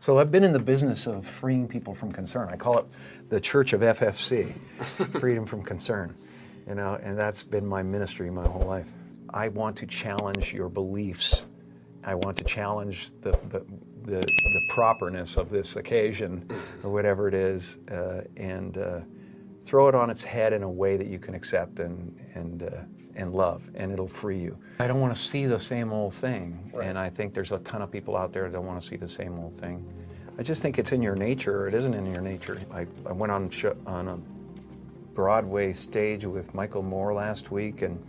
So I've been in the business of freeing people from concern. I call it the Church of FFC, freedom from concern, you know, and that's been my ministry my whole life. I want to challenge your beliefs. I want to challenge the properness of this occasion, or whatever it is, and throw it on its head in a way that you can accept and love, and it'll free you. I don't want to see the same old thing, right. And I think there's a ton of people out there that don't want to see the same old thing. I just think it's in your nature, or it isn't in your nature. I went on a Broadway stage with Michael Moore last week, and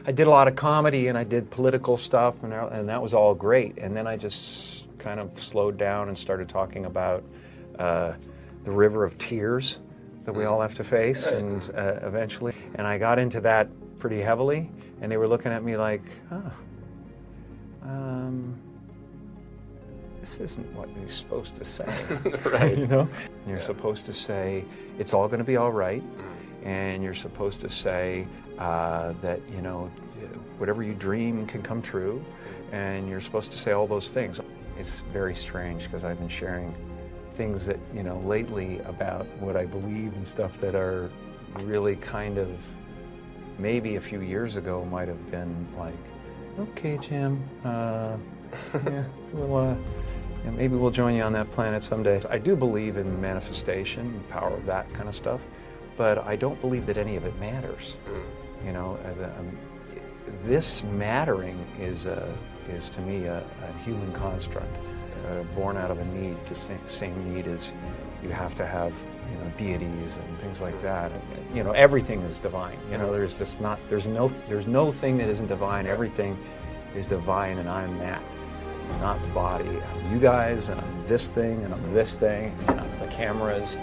I did a lot of comedy, and I did political stuff, and that was all great. And then I just kind of slowed down and started talking about the river of tears that we all have to face, and eventually. And I got into that pretty heavily, and they were looking at me like, this isn't what you're supposed to say, right? You know, you're supposed to say it's all going to be all right, and you're supposed to say that, you know, whatever you dream can come true, and you're supposed to say all those things. It's very strange because I've been sharing things that, you know, lately about what I believe and stuff that are really kind of, maybe a few years ago might have been like, okay, Jim, yeah, well, yeah, maybe we'll join you on that planet someday. I do believe in manifestation, the power of that kind of stuff, but I don't believe that any of it matters. You know, this mattering is to me a human construct, born out of a need. The same need as you have to have, you know, deities and things like that. You know, everything is divine. You know, there's no thing that isn't divine. Everything is divine, and I'm that. I'm not the body. I'm you guys, and I'm this thing, and I'm this thing, and I'm the cameras,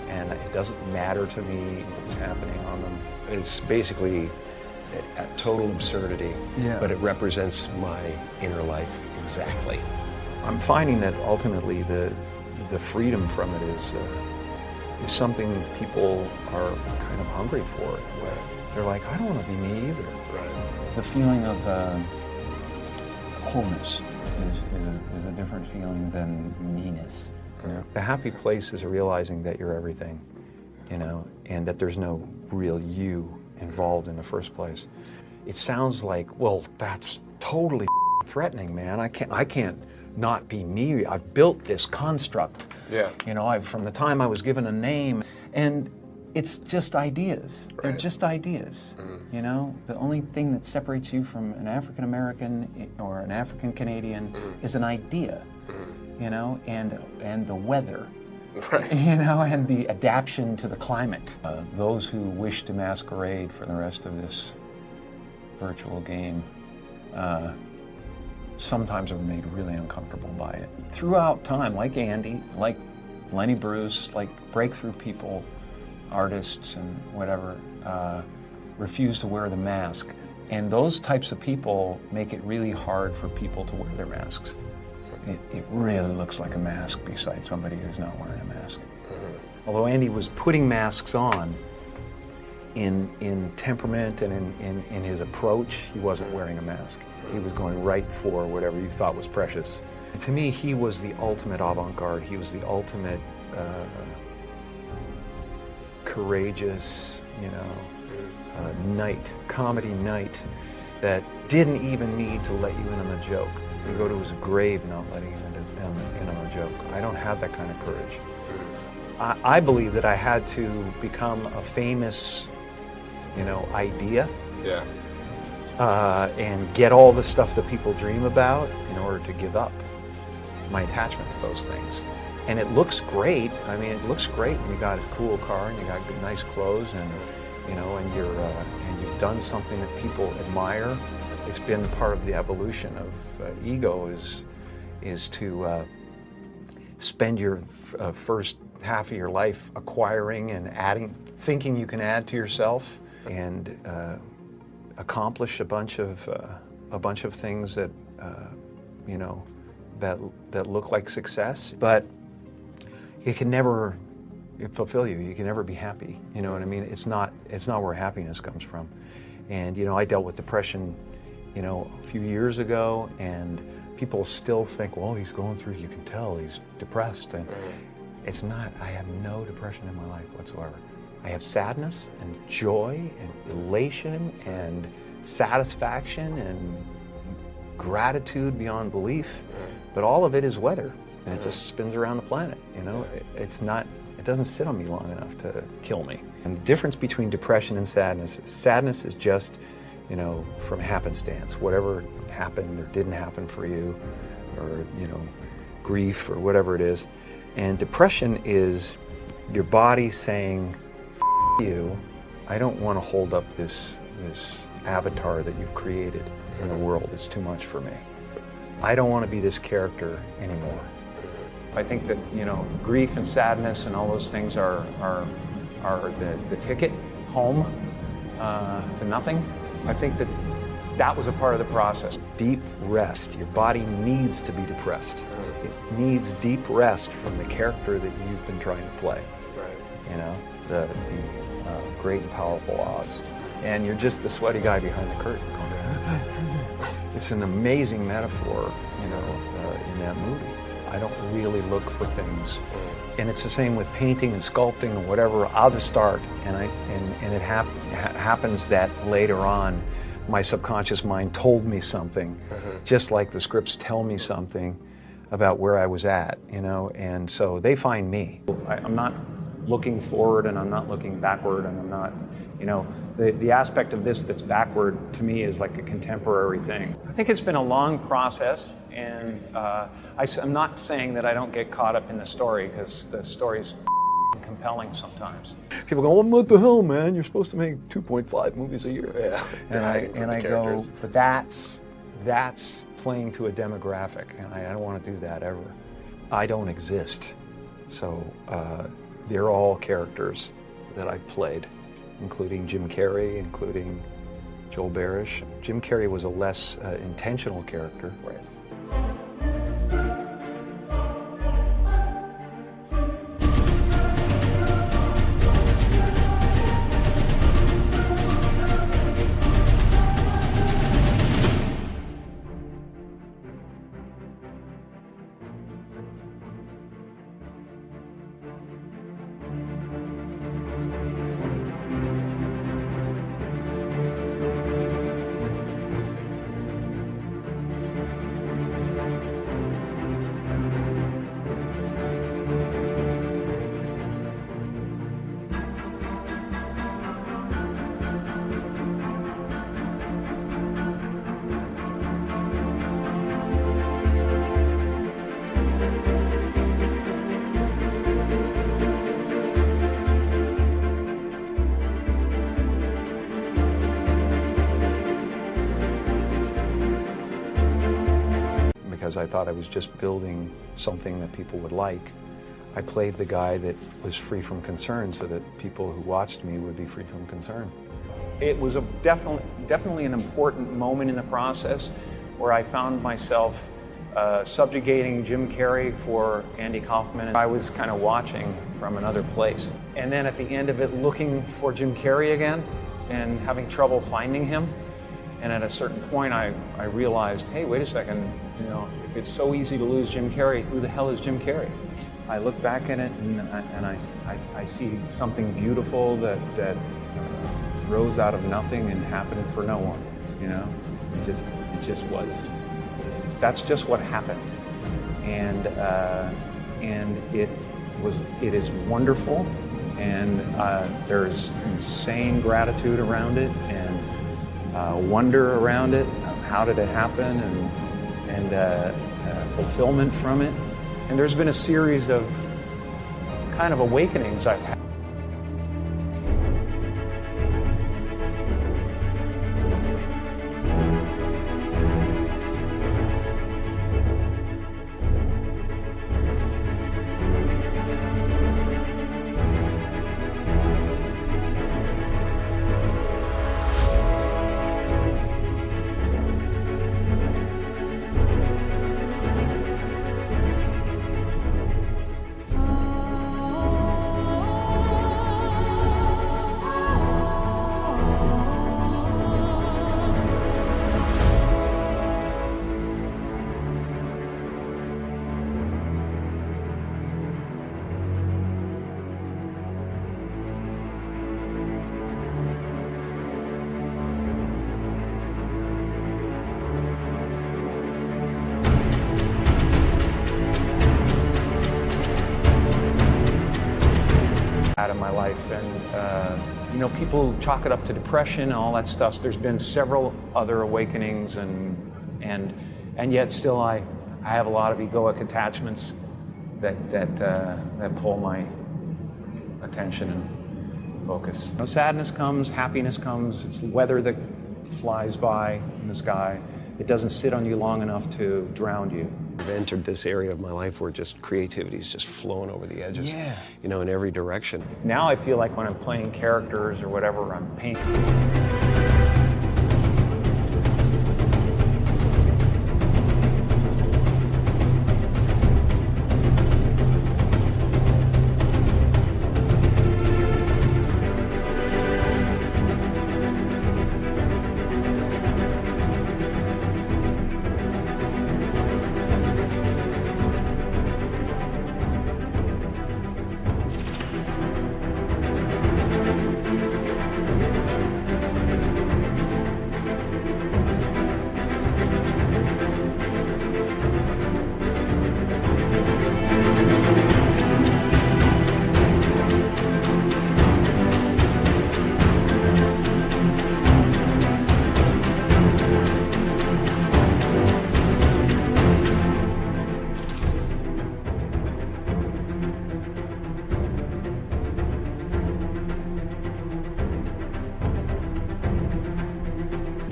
and it doesn't matter to me what's happening on them. It's basically a total absurdity, but it represents my inner life exactly. I'm finding that ultimately the freedom from it is something people are kind of hungry for. They're like, I don't want to be me either. Right. The feeling of wholeness is a different feeling than meanness. Yeah. The happy place is realizing that you're everything, you know, and that there's no real you involved in the first place. It sounds like, well, that's totally threatening, man. I can't not be me. I've built this construct. Yeah. You know, from the time I was given a name, and it's just ideas. Right. They're just ideas. Mm-hmm. You know, the only thing that separates you from an African American or an African Canadian is an idea. You know, and the weather. Right. You know, and the adaptation to the climate. Those who wish to masquerade for the rest of this virtual game sometimes are made really uncomfortable by it. Throughout time, like Andy, like Lenny Bruce, like breakthrough people, artists and whatever, refuse to wear the mask. And those types of people make it really hard for people to wear their masks. It really looks like a mask beside somebody who's not wearing a mask. Although Andy was putting masks on, in temperament and in his approach, he wasn't wearing a mask. He was going right for whatever you thought was precious. To me, he was the ultimate avant-garde. He was the ultimate courageous, you know, knight, comedy knight that didn't even need to let you in on a joke. You go to his grave not letting him in on a joke. I don't have that kind of courage. I believe that I had to become a famous, you know, idea. Yeah. And get all the stuff that people dream about in order to give up my attachment to those things. And it looks great. I mean, it looks great when you got a cool car and you got good, nice clothes, and you know, and you've done something that people admire. It's been part of the evolution of ego is to spend your first half of your life acquiring and adding, thinking you can add to yourself, and accomplish a bunch of things that you know, that look like success, but it can never fulfill you. You can never be happy. You know what I mean? It's not where happiness comes from. And you know, I dealt with depression, you know, a few years ago, and people still think, well, he's going through, you can tell he's depressed. And it's not. I have no depression in my life whatsoever. I have sadness and joy and elation and satisfaction and gratitude beyond belief, but all of it is weather, and it just spins around the planet, you know? It's not, it doesn't sit on me long enough to kill me. And the difference between depression and sadness is just, you know, from happenstance, whatever happened or didn't happen for you, or, you know, grief or whatever it is. And depression is your body saying, F you, I don't want to hold up this avatar that you've created in the world. It's too much for me. I don't want to be this character anymore. I think that, you know, grief and sadness and all those things are the ticket home to nothing. I think that that was a part of the process. Deep rest. Your body needs to be depressed. It needs deep rest from the character that you've been trying to play. Right. You know, the great and powerful Oz. And you're just the sweaty guy behind the curtain. It's an amazing metaphor, you know, in that movie. I don't really look for things. And it's the same with painting and sculpting or whatever. I'll just start, and it happens that later on, my subconscious mind told me something, just like the scripts tell me something about where I was at, you know, and so they find me. I'm not looking forward, and I'm not looking backward, and I'm not, you know, the aspect of this that's backward to me is like a contemporary thing. I think it's been a long process, and I'm not saying that I don't get caught up in the story, because the story's compelling sometimes. People go, well, what the hell, man? You're supposed to make 2.5 movies a year. Yeah. And I go, but that's playing to a demographic, and I don't want to do that ever. I don't exist. So they're all characters that I've played, including Jim Carrey, including Joel Barish. Jim Carrey was a less intentional character. Right. Because I thought I was just building something that people would like, I played the guy that was free from concern so that people who watched me would be free from concern. It was definitely an important moment in the process where I found myself subjugating Jim Carrey for Andy Kaufman. And I was kind of watching from another place. And then at the end of it, looking for Jim Carrey again and having trouble finding him. And at a certain point, I realized, hey, wait a second, you know, if it's so easy to lose Jim Carrey, who the hell is Jim Carrey? I look back at it and I see something beautiful that rose out of nothing and happened for no one, you know? It just was. That's just what happened. And it is wonderful, and there's insane gratitude around it, and wonder around it. How did it happen? And fulfillment from it. And there's been a series of kind of awakenings I've had. my life, and you know, people chalk it up to depression and all that stuff. There's been several other awakenings, and yet still I have a lot of egoic attachments that pull my attention and focus. You know, sadness comes, happiness comes. It's weather that flies by in the sky. It doesn't sit on you long enough to drown you. I've entered this area of my life where just creativity is just flowing over the edges, you know, in every direction. Now I feel like when I'm playing characters or whatever, I'm painting.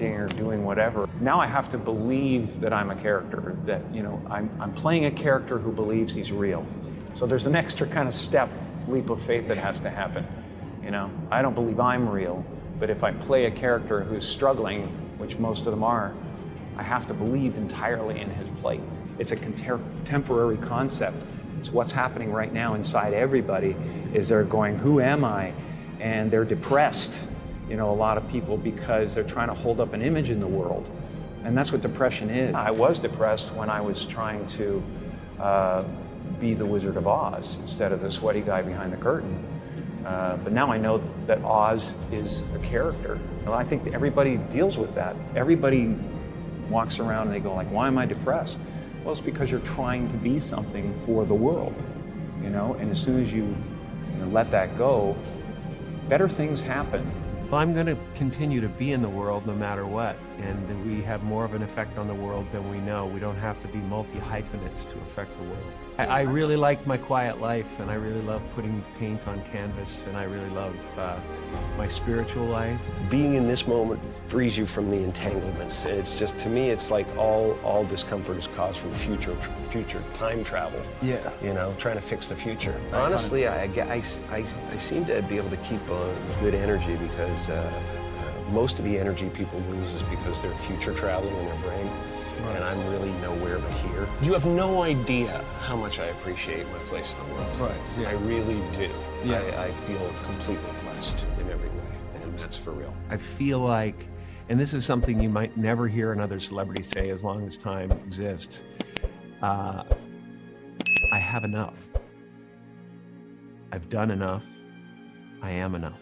Or doing whatever. Now I have to believe that I'm a character, that, you know, I'm playing a character who believes he's real. So there's an extra kind of leap of faith that has to happen. You know, I don't believe I'm real, but if I play a character who's struggling, which most of them are, I have to believe entirely in his plight. It's a contemporary concept. It's what's happening right now inside everybody, is they're going, who am I? And they're depressed. You know, a lot of people, because they're trying to hold up an image in the world. And that's what depression is. I was depressed when I was trying to be the Wizard of Oz instead of the sweaty guy behind the curtain. But now I know that Oz is a character. And I think everybody deals with that. Everybody walks around and they go like, why am I depressed? Well, it's because you're trying to be something for the world, you know? And as soon as you let that go, better things happen. Well, I'm going to continue to be in the world no matter what, and we have more of an effect on the world than we know. We don't have to be multi-hyphenates to affect the world. I really like my quiet life, and I really love putting paint on canvas, and I really love my spiritual life. Being in this moment frees you from the entanglements. It's just, to me, it's like all discomfort is caused from future time travel. Yeah. You know, trying to fix the future. Honestly, I seem to be able to keep a good energy because most of the energy people lose is because they're future traveling in their brain. Right. And I'm really nowhere but here. You have no idea how much I appreciate my place in the world. Right. Yeah. I really do. Yeah. I feel completely blessed in every way, and that's for real. I feel like, and this is something you might never hear another celebrity say as long as time exists, I have enough. I've done enough. I am enough.